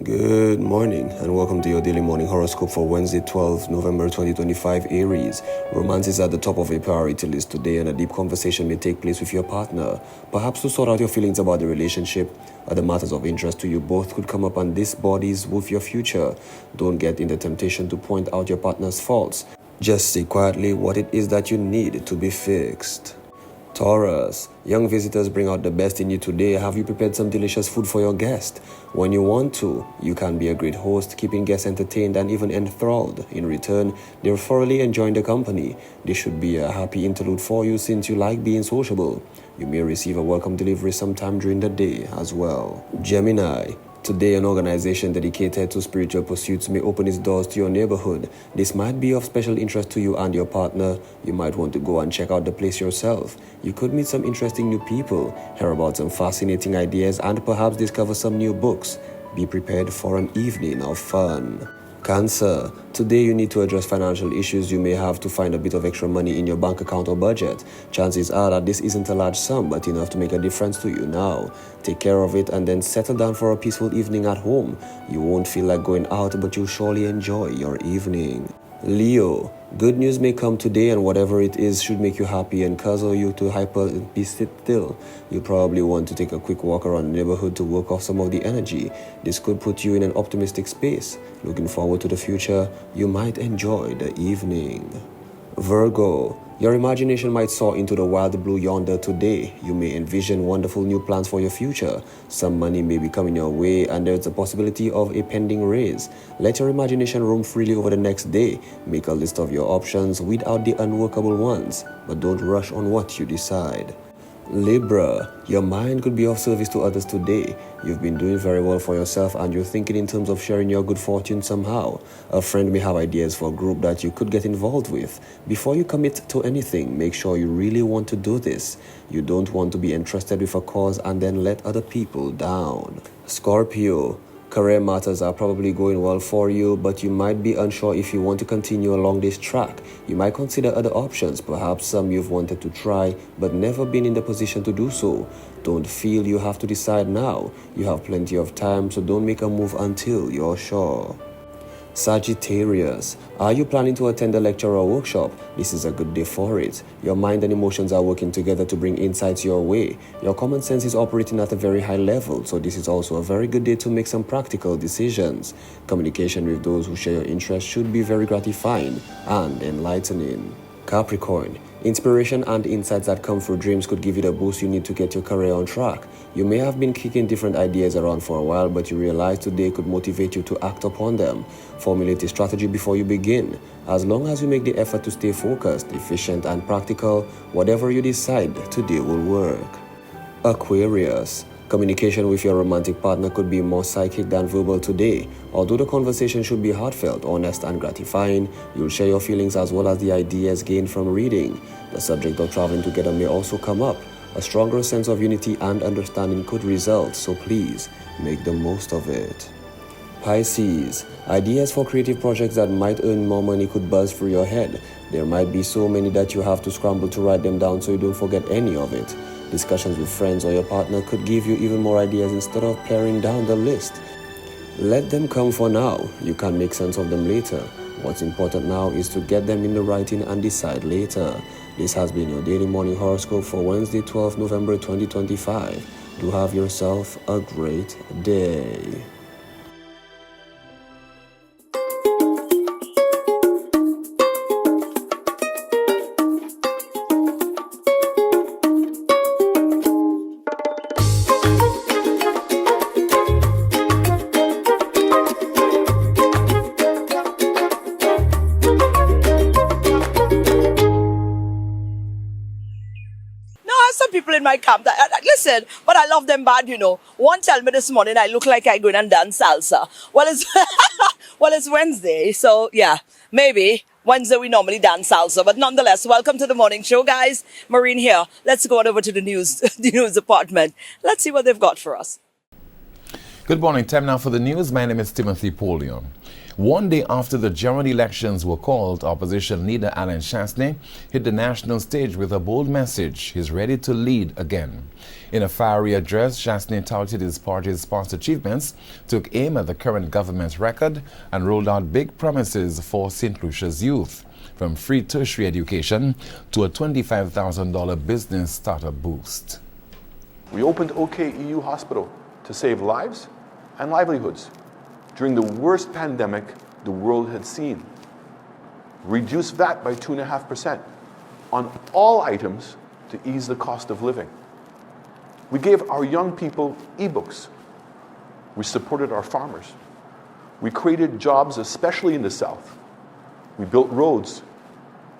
Good morning and welcome to your daily morning horoscope for Wednesday, 12th November 2025, Aries. Romance is at the top of a priority list today and a deep conversation may take place with your partner. Perhaps to sort out your feelings about the relationship. Other matters of interest to you both could come up and this bodies with your future. Don't get in the temptation to point out your partner's faults. Just say quietly what it is that you need to be fixed. Taurus, young visitors bring out the best in you today. Have you prepared some delicious food for your guest? When you want to, you can be a great host, keeping guests entertained and even enthralled. In return, they're thoroughly enjoying the company. This should be a happy interlude for you since you like being sociable. You may receive a welcome delivery sometime during the day as well. Gemini, today, an organization dedicated to spiritual pursuits may open its doors to your neighborhood. This might be of special interest to you and your partner. You might want to go and check out the place yourself. You could meet some interesting new people, hear about some fascinating ideas, and perhaps discover some new books. Be prepared for an evening of fun. Cancer, today you need to address financial issues. You may have to find a bit of extra money in your bank account or budget. Chances are that this isn't a large sum, but enough to make a difference to you now. Take care of it and then settle down for a peaceful evening at home. You won't feel like going out, but you'll surely enjoy your evening. Leo, good news may come today and whatever it is should make you happy and cause you to hyper and be still. You probably want to take a quick walk around the neighborhood to work off some of the energy. This could put you in an optimistic space. Looking forward to the future, you might enjoy the evening. Virgo, your imagination might soar into the wild blue yonder today. You may envision wonderful new plans for your future. Some money may be coming your way and there's a possibility of a pending raise. Let your imagination roam freely over the next day. Make a list of your options, weed out the unworkable ones, but don't rush on what you decide. Libra, your mind could be of service to others today. You've been doing very well for yourself and you're thinking in terms of sharing your good fortune somehow. A friend may have ideas for a group that you could get involved with. Before you commit to anything, make sure you really want to do this. You don't want to be entrusted with a cause and then let other people down. Scorpio, career matters are probably going well for you, but you might be unsure if you want to continue along this track. You might consider other options, perhaps some you've wanted to try, but never been in the position to do so. Don't feel you have to decide now. You have plenty of time, so don't make a move until you're sure. Sagittarius, are you planning to attend a lecture or workshop? This is a good day for it. Your mind and emotions are working together to bring insights your way. Your common sense is operating at a very high level, so this is also a very good day to make some practical decisions. Communication with those who share your interests should be very gratifying and enlightening. Capricorn, inspiration and insights that come through dreams could give you the boost you need to get your career on track. You may have been kicking different ideas around for a while, but you realize today could motivate you to act upon them. Formulate a strategy before you begin. As long as you make the effort to stay focused, efficient, and practical, whatever you decide today will work. Aquarius, communication with your romantic partner could be more psychic than verbal today. Although the conversation should be heartfelt, honest, and gratifying, you'll share your feelings as well as the ideas gained from reading. The subject of traveling together may also come up. A stronger sense of unity and understanding could result, so please make the most of it. Pisces, ideas for creative projects that might earn more money could buzz through your head. There might be so many that you have to scramble to write them down so you don't forget any of it. Discussions with friends or your partner could give you even more ideas instead of paring down the list. Let them come for now. You can make sense of them later. What's important now is to get them in the writing and decide later. This has been your daily morning horoscope for Wednesday, 12th November 2025. Do have yourself a great day. Some people in my camp listen, but I love them bad, you know. One tell me this morning I look like I going and dance salsa. Well, it's well, it's Wednesday, so yeah, maybe Wednesday we normally dance salsa, but nonetheless, welcome to the morning show, guys. Maureen here. Let's go on over to the news, the news department. Let's see what they've got for us. Good morning. Time now for the news. My name is Timothy Polio. One day after the general elections were called, opposition leader Alan Chastney hit the national stage with a bold message. He's ready to lead again. In a fiery address, Chastney touted his party's past achievements, took aim at the current government's record, and rolled out big promises for St. Lucia's youth, from free tertiary education to a $25,000 business startup boost. We opened OKEU Hospital to save lives and livelihoods during the worst pandemic the world had seen. Reduced VAT by 2.5% on all items to ease the cost of living. We gave our young people e-books. We supported our farmers. We created jobs, especially in the South. We built roads.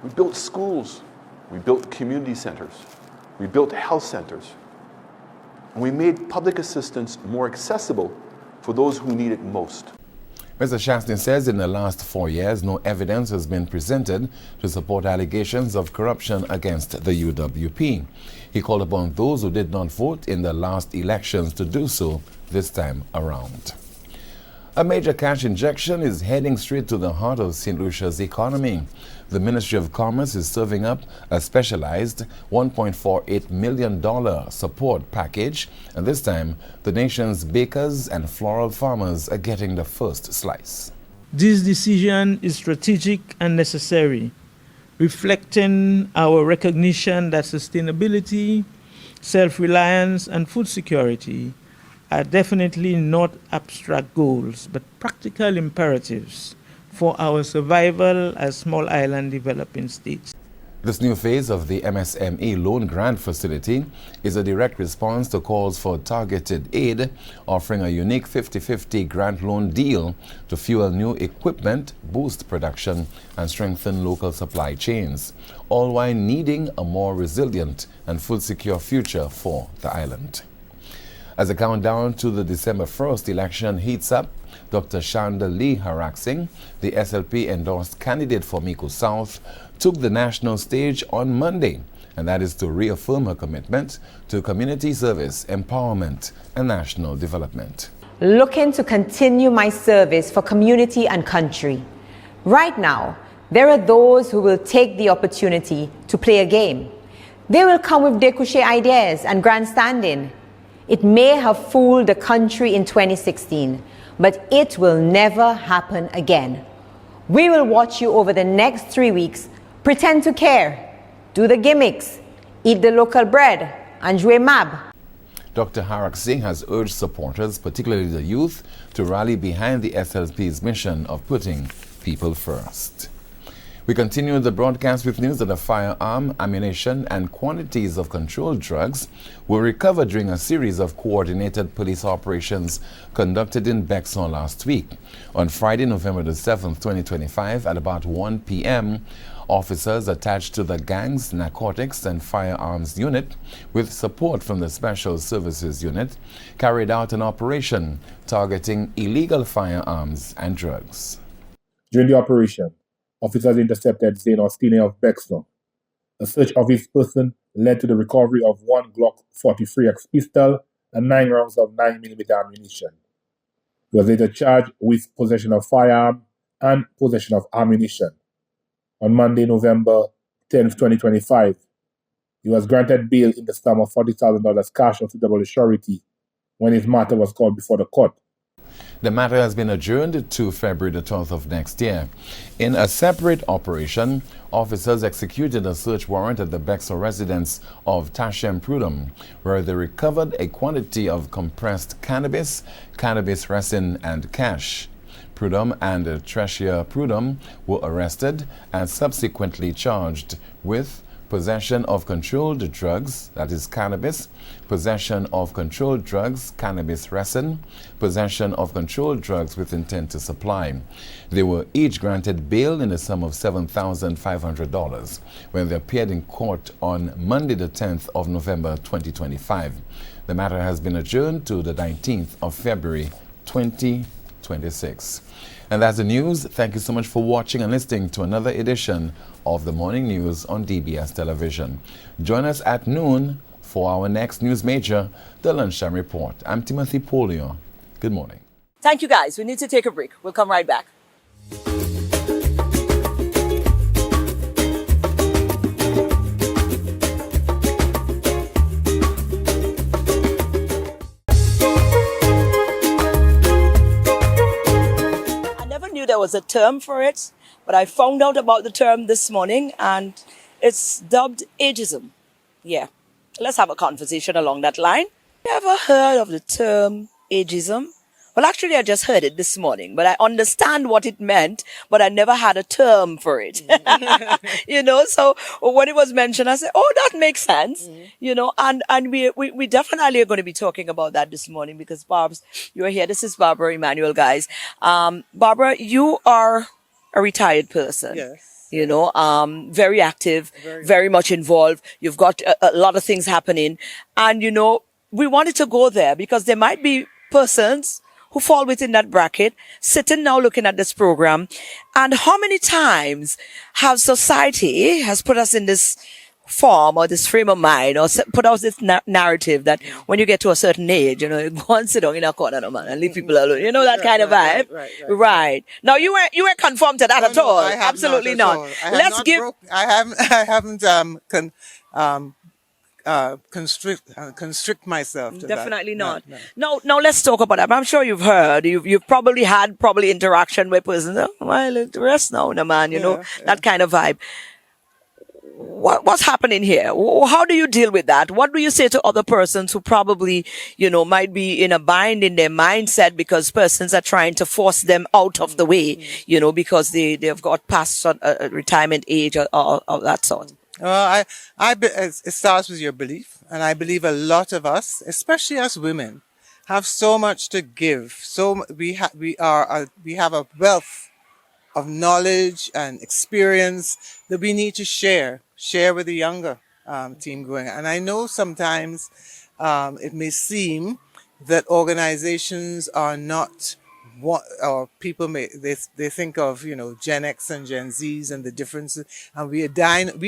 We built schools. We built community centers. We built health centers. And we made public assistance more accessible for those who need it most. Mr. Chastney says in the last 4 years, no evidence has been presented to support allegations of corruption against the UWP. He called upon those who did not vote in the last elections to do so this time around. A major cash injection is heading straight to the heart of St. Lucia's economy. The Ministry of Commerce is serving up a specialized $1.48 million support package, and this time the nation's bakers and floral farmers are getting the first slice. This decision is strategic and necessary, reflecting our recognition that sustainability, self-reliance, and food security are definitely not abstract goals, but practical imperatives for our survival as small island developing states. This new phase of the MSME loan grant facility is a direct response to calls for targeted aid, offering a unique 50-50 grant loan deal to fuel new equipment, boost production, and strengthen local supply chains, all while needing a more resilient and food-secure future for the island. As the countdown to the December 1st election heats up, Dr. Shanda Lee Haraksing, the SLP-endorsed candidate for Mico South, took the national stage on Monday, and that is to reaffirm her commitment to community service, empowerment, and national development. Looking to continue my service for community and country. Right now, there are those who will take the opportunity to play a game. They will come with découché ideas and grandstanding. It may have fooled the country in 2016, but it will never happen again. We will watch you over the next 3 weeks, pretend to care, do the gimmicks, eat the local bread, and jouer mab. Dr. Harak Singh has urged supporters, particularly the youth, to rally behind the SLP's mission of putting people first. We continue the broadcast with news that a firearm, ammunition, and quantities of controlled drugs were recovered during a series of coordinated police operations conducted in Bexon last week. On Friday, November the 7th, 2025, at about 1 p.m., officers attached to the Gangs, Narcotics, and Firearms Unit, with support from the Special Services Unit, carried out an operation targeting illegal firearms and drugs. During the operation, officers intercepted Zane Ostine of Bexon. A search of his person led to the recovery of one Glock 43X pistol and 9 rounds of 9mm ammunition. He was later charged with possession of firearm and possession of ammunition. On Monday, November 10, 2025, he was granted bail in the sum of $40,000 cash or double surety when his matter was called before the court. The matter has been adjourned to February the 12th of next year. In a separate operation, officers executed a search warrant at the Bexar residence of Tashem Prudhomme, where they recovered a quantity of compressed cannabis, cannabis resin, and cash. Prudhomme and Trecia Prudhomme were arrested and subsequently charged with possession of controlled drugs, that is cannabis, possession of controlled drugs, cannabis resin, possession of controlled drugs with intent to supply. They were each granted bail in the sum of $7,500 when they appeared in court on Monday the 10th of November 2025. The matter has been adjourned to the 19th of February 2026. And that's the news. Thank you so much for watching and listening to another edition of the Morning News on DBS Television. Join us at noon for our next news major, the Lunchtime Report. I'm Timothy Polio. Good morning. Thank you, guys. We need to take a break. We'll come right back. I never knew there was a term for it, but I found out about the term this morning, and it's dubbed ageism. Yeah. Let's have a conversation along that line. Ever heard of the term ageism? Well, actually, I just heard it this morning, but I understand what it meant, but I never had a term for it. So when it was mentioned, I said, oh, that makes sense. And we definitely are going to be talking about that this morning because Barb's, you're here. This is Barbara Emmanuel, guys. Barbara, you are a retired person. Yes. Very active, very much involved. You've got a lot of things happening. And, we wanted to go there because there might be persons who fall within that bracket, sitting now looking at this program. And how many times have society has put us in this form or this frame of mind or put out this narrative that when you get to a certain age, you go and sit down in a corner, no, man, and leave people alone. That kind of vibe. Right. Now you weren't conformed to that at all. I have Absolutely not. not. Let's give. I haven't constrict myself to Definitely that. not. No. Now let's talk about that. I'm sure you've heard, you've probably had interaction with persons. Oh, well, the rest now, no, man, that kind of vibe. What's happening here? How do you deal with that? What do you say to other persons who probably, might be in a bind in their mindset because persons are trying to force them out of the way, because they've got past a retirement age or that sort? Well, it starts with your belief, and I believe a lot of us, especially as women, have so much to give. So we have a wealth of knowledge and experience that we need to share with the younger team going. And I know sometimes it may seem that organizations are not what, or people they think of Gen X and Gen Zs and the differences, and we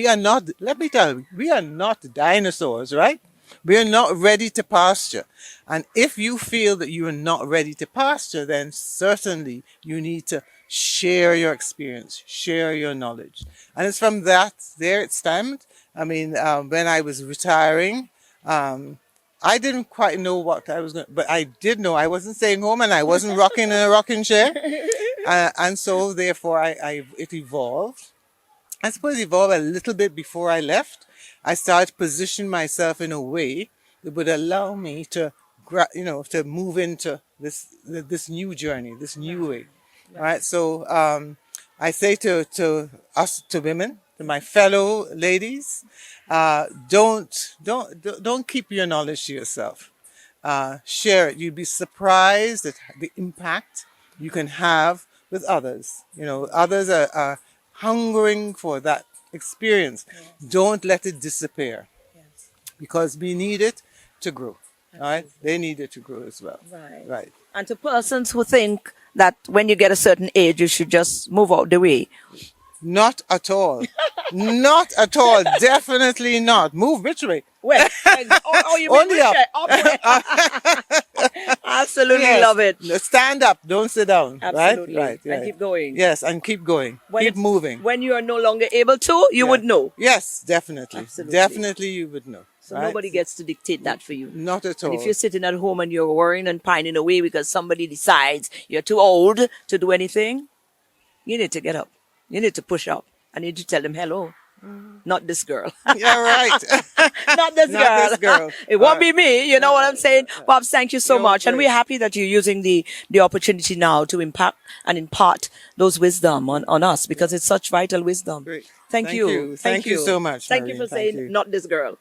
are not. Let me tell you, we are not dinosaurs, right? We are not ready to pasture. And if you feel that you are not ready to pasture, then certainly you need to share your experience, share your knowledge. And it's from that there it stemmed. I mean, when I was retiring, I didn't quite know what I was going to, but I did know I wasn't staying home and I wasn't rocking in a rocking chair. And so therefore it evolved. I suppose it evolved a little bit before I left. I started positioning myself in a way that would allow me to, to move into this new journey, this new way. All right. So, I say to us, to women, to my fellow ladies, don't keep your knowledge to yourself. Share it. You'd be surprised at the impact you can have with others. Others are hungering for that experience. Yes. Don't let it disappear. Yes. Because we need it to grow. Absolutely. All right? They need it to grow as well. Right. And to persons who think that when you get a certain age, you should just move out the way. Not at all. Not at all. Definitely not. Move which way? Where? You mean only up. Absolutely. Yes. Love it. Stand up. Don't sit down. Absolutely. Right. And keep going. Yes, and keep going. Keep moving. When you are no longer able to, you would know. Yes, definitely. Absolutely. Definitely you would know. So nobody gets to dictate that for you. Not at all. And if you're sitting at home and you're worrying and pining away because somebody decides you're too old to do anything, you need to get up. You need to push up. I need to tell them, hello, not this girl. Yeah, right. Not this girl. It won't be me. You know what I'm saying? Pops, thank you so much. Great. And we're happy that you're using the opportunity now to impact and impart those wisdom on us because it's such vital wisdom. Great. Thank you. Thank you so much. Thank you for saying, not this girl.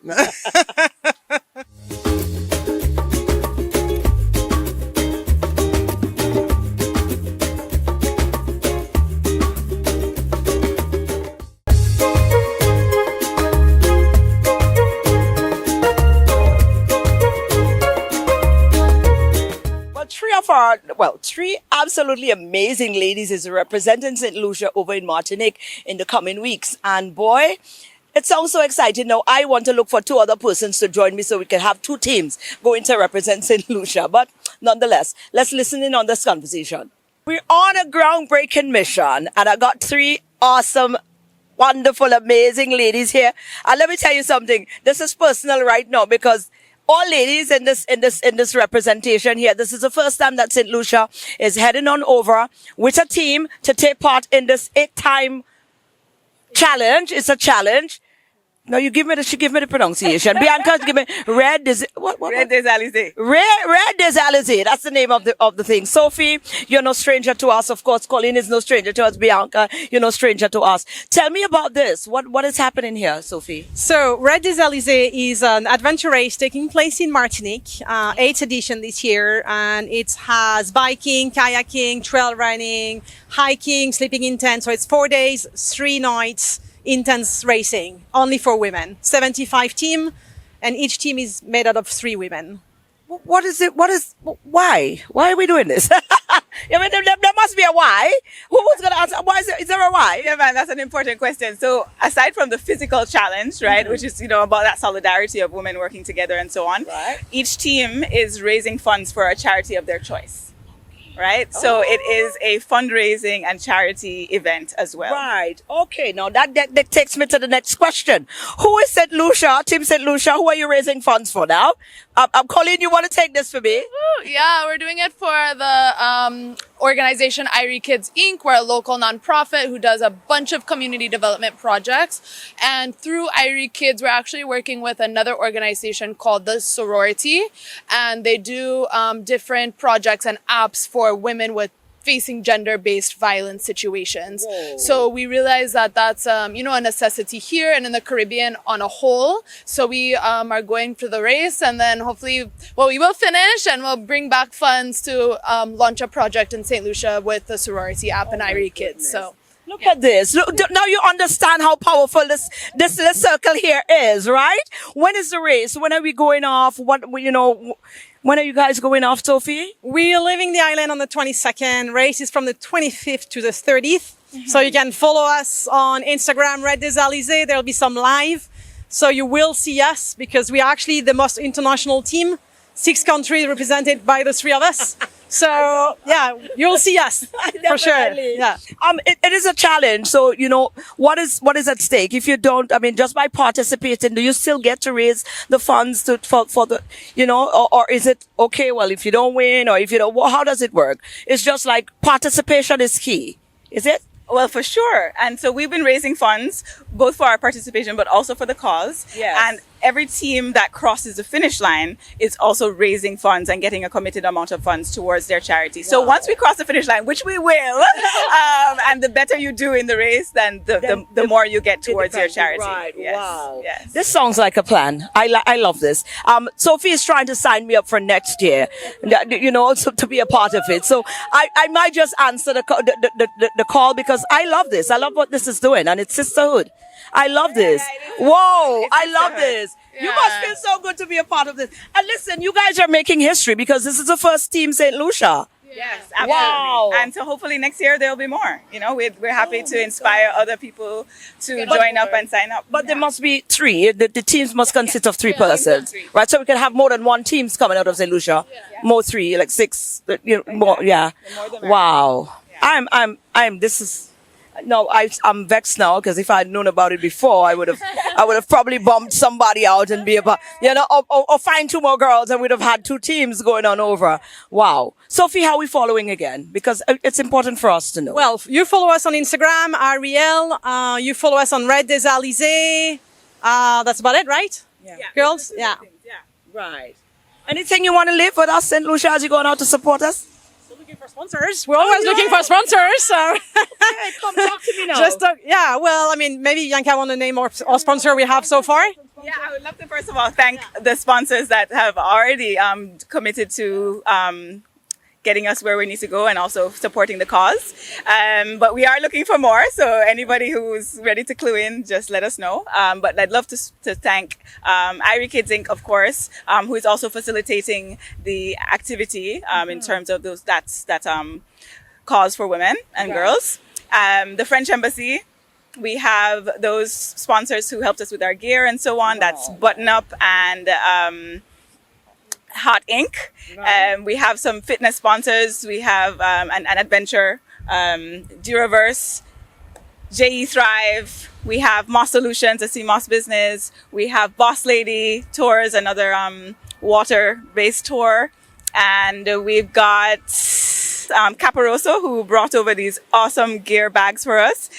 Three absolutely amazing ladies is representing St. Lucia over in Martinique in the coming weeks. And boy, It sounds so exciting. Now, I want to look for 2 other persons to join me so we can have 2 teams going to represent St. Lucia. But nonetheless, let's listen in on this conversation. We're on a groundbreaking mission, and I got 3 awesome, wonderful, amazing ladies here. And let me tell you something. This is personal right now because all ladies in this representation here, this is the first time that St. Lucia is heading on over with a team to take part in this 8-time challenge. It's a challenge. No, she give me the pronunciation. Bianca, give me Red des Alizés. Red des Alizés. That's the name of the thing. Sophie, you're no stranger to us. Of course, Colleen is no stranger to us. Bianca, you're no stranger to us. Tell me about this. What is happening here, Sophie? So, Red des Alizés is an adventure race taking place in Martinique, 8th edition this year, and it has biking, kayaking, trail running, hiking, sleeping in tents. So it's 4 days, 3 nights. Intense racing, only for women. 75 team, and each team is made out of 3 women. What is it? Why? Why are we doing this? I mean, there must be a why. Who's going to answer? Why is there a why? Yeah, man, that's an important question. So aside from the physical challenge, right, which is, about that solidarity of women working together and so on, right, each team is raising funds for a charity of their choice. Right? So it is a fundraising and charity event as well. Right. Okay. Now that takes me to the next question. Who is St. Lucia, Team St. Lucia? Who are you raising funds for now? Colleen, you want to take this for me? Yeah, we're doing it for the organization Irie Kids Inc. We're a local nonprofit who does a bunch of community development projects. And through Irie Kids, we're actually working with another organization called the Sorority. And they do different projects and apps for women with facing gender-based violence situations. Whoa. So we realize that that's, a necessity here and in the Caribbean on a whole. So we are going for the race, and then hopefully, we will finish and we'll bring back funds to launch a project in St. Lucia with the Sorority app and Irie Kids. So look at this. Look, now you understand how powerful this little circle here is, right? When is the race? When are we going off? When are you guys going off, Sophie? We are leaving the island on the 22nd. Race is from the 25th to the 30th. So you can follow us on Instagram, Red des Alizés. There'll be some live. So you will see us because we are actually the most international team. 6 countries represented by the 3 of us. So yeah, you'll see us for sure. Yeah. It is a challenge. So, what is at stake? If you don't, just by participating, do you still get to raise the funds for the, or is it okay? Well, if you don't win or if you don't, how does it work? It's just like participation is key. Is it? Well, for sure. And so we've been raising funds both for our participation, but also for the cause. Yes. And every team that crosses the finish line is also raising funds and getting a committed amount of funds towards their charity. So once we cross the finish line, which we will, and the better you do in the race, then the more you get towards your charity. Right. Yes. Wow. Yes. This sounds like a plan. I love this. Sophie is trying to sign me up for next year, to be a part of it. So I might just answer the call because I love this. I love what this is doing, and it's sisterhood. I love this. Whoa, I love this. Yeah. You must feel so good to be a part of this. And listen, you guys are making history because this is the first team St. Lucia. Yes, absolutely. Wow. And so hopefully next year there'll be more. We're happy to inspire other people to join up and sign up. But there must be 3. The teams must consist of 3 persons, right? So we can have more than 1 teams coming out of St. Lucia. More 3, like 6. More. Yeah. The more the merrier. Wow. Yeah. I'm vexed now because if I'd known about it before, I would have probably bumped somebody out and be about, or find 2 more girls and we'd have had 2 teams going on over. Wow. Sophie, how are we following again? Because it's important for us to know. Well, you follow us on Instagram, Ariel. You follow us on Red des Alizés. That's about it, right? Yeah. Girls? Yeah. Right. Anything you want to leave with us, St. Lucia, as you're going out to support us? Looking for sponsors. We're always looking for sponsors. So Hey, come talk to me now. Maybe Yanka want to name our sponsor we have so far. Yeah, I would love to first of all thank the sponsors that have already committed to getting us where we need to go and also supporting the cause. But we are looking for more, so anybody who's ready to clue in, just let us know. But I'd love to thank Irie Kids Inc., of course, who is also facilitating the activity in terms of that cause for women and girls. The French Embassy, We have those sponsors who helped us with our gear and so on. That's Button Up and Hot Ink. We have some fitness sponsors. We have an adventure, Duraverse, JE Thrive. We have Moss Solutions, a CMOS business. We have Boss Lady Tours, another water-based tour. And we've got Caparoso, who brought over these awesome gear bags for us,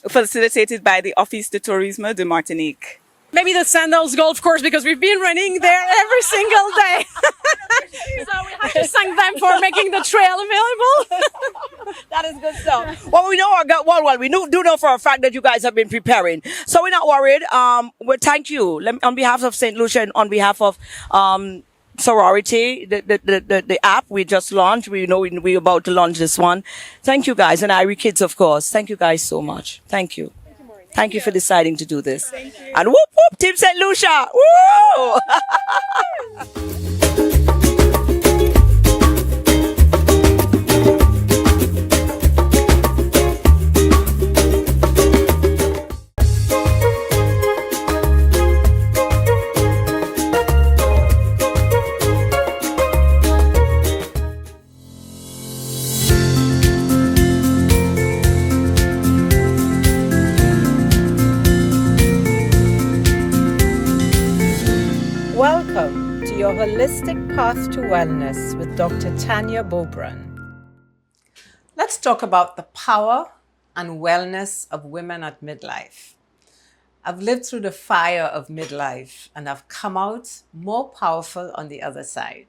facilitated by the Office de Tourisme de Martinique. Maybe the Sandals Golf Course, because we've been running there every single day. So we have to thank them for making the trail available. That is good stuff. Well, we know do know for a fact that you guys have been preparing, so we're not worried. We thank you on behalf of St. Lucia and on behalf of Sorority, the app we just launched. We know we're about to launch this one. Thank you guys, and Irie Kids, of course. Thank you guys so much. Thank you. Thank you for deciding to do this. And whoop whoop, Team St. Lucia. Woo! Welcome to your Holistic Path to Wellness with Dr. Tanya Bobran. Let's talk about the power and wellness of women at midlife. I've lived through the fire of midlife and I've come out more powerful on the other side.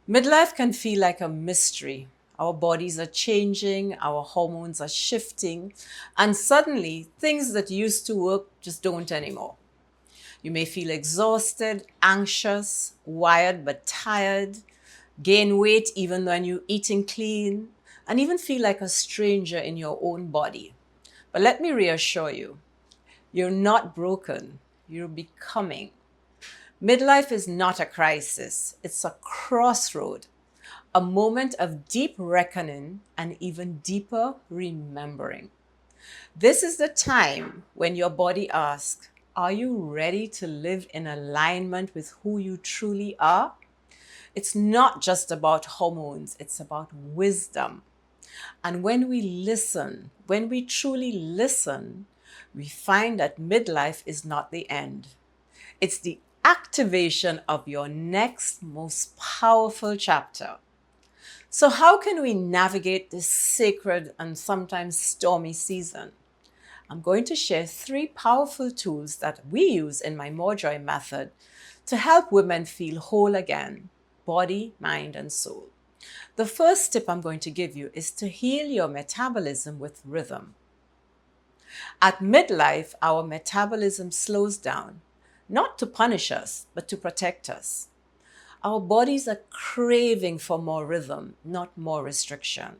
Midlife can feel like a mystery. Our bodies are changing, our hormones are shifting, and suddenly things that used to work just don't anymore. You may feel exhausted, anxious, wired but tired, gain weight even when you're eating clean, and even feel like a stranger in your own body. But let me reassure you, you're not broken, you're becoming. Midlife is not a crisis, it's a crossroad, a moment of deep reckoning and even deeper remembering. This is the time when your body asks, are you ready to live in alignment with who you truly are? It's not just about hormones, it's about wisdom. And when we listen, when we truly listen, we find that midlife is not the end. It's the activation of your next most powerful chapter. So how can we navigate this sacred and sometimes stormy season? I'm going to share 3 powerful tools that we use in my More Joy method to help women feel whole again, body, mind, and soul. The first tip I'm going to give you is to heal your metabolism with rhythm. At midlife, our metabolism slows down, not to punish us, but to protect us. Our bodies are craving for more rhythm, not more restriction.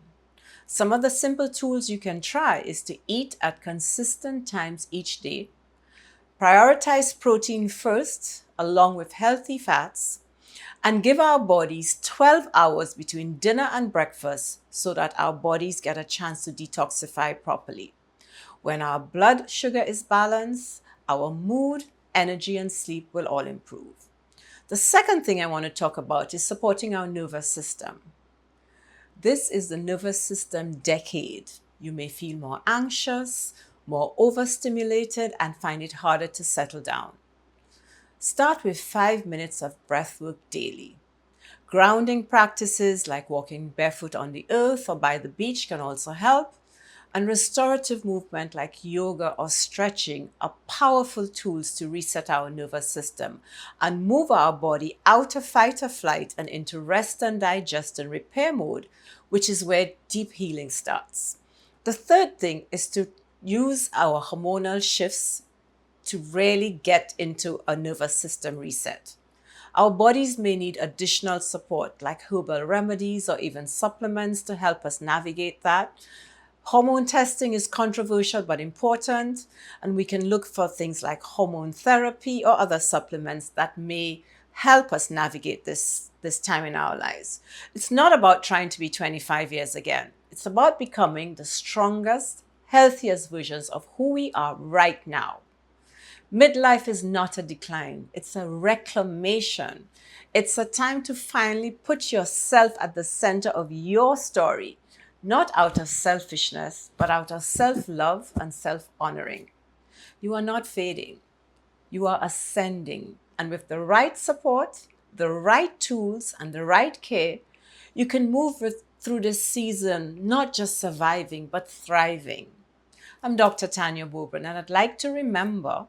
Some of the simple tools you can try is to eat at consistent times each day, prioritize protein first along with healthy fats, and give our bodies 12 hours between dinner and breakfast so that our bodies get a chance to detoxify properly. When our blood sugar is balanced, our mood, energy, and sleep will all improve. The second thing I want to talk about is supporting our nervous system. This is the nervous system decade. You may feel more anxious, more overstimulated, and find it harder to settle down. Start with 5 minutes of breath work daily. Grounding practices like walking barefoot on the earth or by the beach can also help. And restorative movement like yoga or stretching are powerful tools to reset our nervous system and move our body out of fight or flight and into rest and digest and repair mode, which is where deep healing starts. The third thing is to use our hormonal shifts to really get into a nervous system reset. Our bodies may need additional support like herbal remedies or even supplements to help us navigate that. Hormone testing is controversial but important, and we can look for things like hormone therapy or other supplements that may help us navigate this time in our lives. It's not about trying to be 25 years again. It's about becoming the strongest, healthiest versions of who we are right now. Midlife is not a decline, it's a reclamation. It's a time to finally put yourself at the center of your story, not out of selfishness, but out of self-love and self-honoring. You are not fading, you are ascending. And with the right support, the right tools, and the right care, you can move through this season, not just surviving, but thriving. I'm Dr. Tanya Bobran, and I'd like to remember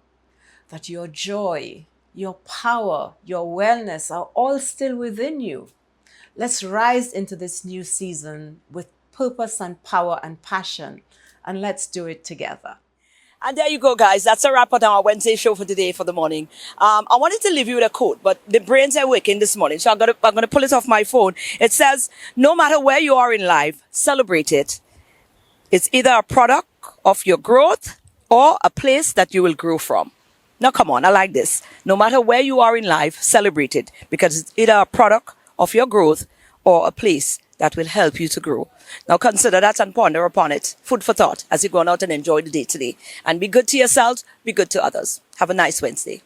that your joy, your power, your wellness are all still within you. Let's rise into this new season with purpose and power and passion, and let's do it together. And there you go, guys. That's a wrap on our Wednesday show for today, for the morning. I wanted to leave you with a quote, but the brains are working this morning, so I'm gonna pull it off my phone. It says, "No matter where you are in life, celebrate it. It's either a product of your growth or a place that you will grow from." Now, come on, I like this. No matter where you are in life, celebrate it, because it's either a product of your growth or a place that will help you to grow. Now, consider that and ponder upon it. Food for thought as you go out and enjoy the day today. And be good to yourselves, be good to others. Have a nice Wednesday.